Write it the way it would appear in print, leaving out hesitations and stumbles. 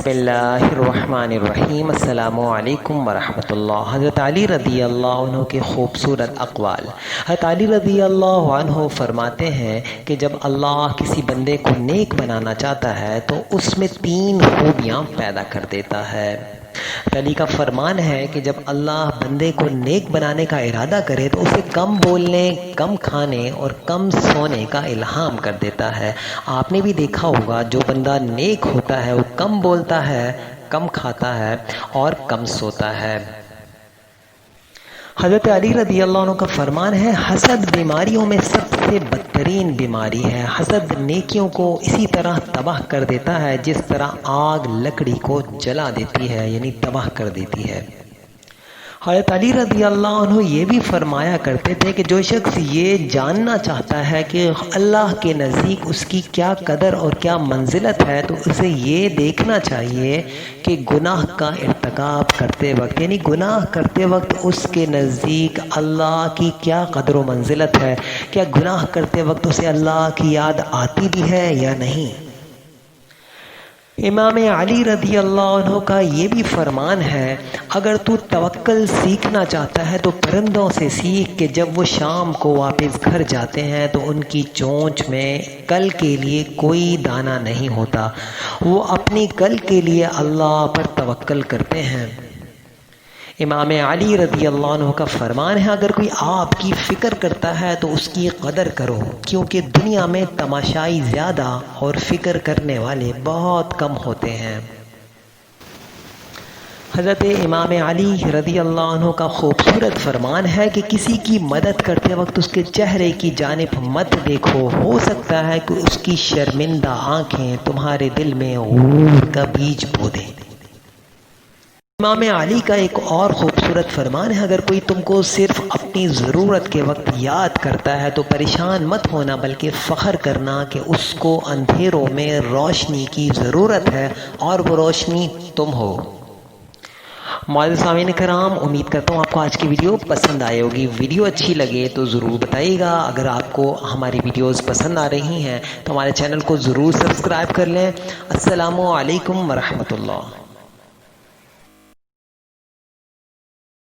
بسم اللہ الرحمن الرحیم۔ السلام علیکم ورحمۃ اللہ۔ حضرت علی رضی اللہ عنہ کے خوبصورت اقوال۔ حضرت علی رضی اللہ عنہ فرماتے ہیں کہ جب اللہ کسی بندے کو نیک بنانا چاہتا ہے تو اس میں 3 خوبیاں پیدا کر دیتا ہے۔ علی کا فرمان ہے کہ جب اللہ بندے کو نیک بنانے کا ارادہ کرے تو اسے کم بولنے، کم کھانے اور کم سونے کا الہام کر دیتا ہے۔ آپ نے بھی دیکھا ہوگا جو بندہ نیک ہوتا ہے وہ کم بولتا ہے، کم کھاتا ہے اور کم سوتا ہے۔ حضرت علی رضی اللہ عنہ کا فرمان ہے، حسد بیماریوں میں سب سے بدترین بیماری ہے۔ حسد نیکیوں کو اسی طرح تباہ کر دیتا ہے جس طرح آگ لکڑی کو جلا دیتی ہے، یعنی تباہ کر دیتی ہے۔ حضرت علی رضی اللہ عنہ یہ بھی فرمایا کرتے تھے کہ جو شخص یہ جاننا چاہتا ہے کہ اللہ کے نزدیک اس کی کیا قدر اور کیا منزلت ہے تو اسے یہ دیکھنا چاہیے کہ گناہ کا ارتکاب کرتے وقت، یعنی گناہ کرتے وقت اس کے نزدیک اللہ کی کیا قدر و منزلت ہے، کیا گناہ کرتے وقت اسے اللہ کی یاد آتی بھی ہے یا نہیں۔ امام علی رضی اللہ عنہ کا یہ بھی فرمان ہے، اگر تو توکل سیکھنا چاہتا ہے تو پرندوں سے سیکھ کہ جب وہ شام کو واپس گھر جاتے ہیں تو ان کی چونچ میں کل کے لیے کوئی دانہ نہیں ہوتا، وہ اپنی کل کے لیے اللہ پر توکل کرتے ہیں۔ امام علی رضی اللہ عنہ کا فرمان ہے، اگر کوئی آپ کی فکر کرتا ہے تو اس کی قدر کرو، کیونکہ دنیا میں تماشائی زیادہ اور فکر کرنے والے بہت کم ہوتے ہیں۔ حضرت امام علی رضی اللہ عنہ کا خوبصورت فرمان ہے کہ کسی کی مدد کرتے وقت اس کے چہرے کی جانب مت دیکھو، ہو سکتا ہے کہ اس کی شرمندہ آنکھیں تمہارے دل میں غرور کا بیج بو دیں۔ امام علی کا ایک اور خوبصورت فرمان ہے، اگر کوئی تم کو صرف اپنی ضرورت کے وقت یاد کرتا ہے تو پریشان مت ہونا بلکہ فخر کرنا کہ اس کو اندھیروں میں روشنی کی ضرورت ہے اور وہ روشنی تم ہو۔ معزز سامعین کرام، امید کرتا ہوں آپ کو آج کی ویڈیو پسند آئے ہوگی۔ ویڈیو اچھی لگے تو ضرور بتائیے گا۔ اگر آپ کو ہماری ویڈیوز پسند آ رہی ہیں تو ہمارے چینل کو ضرور سبسکرائب کر لیں۔ السلام علیکم ورحمۃ اللہ۔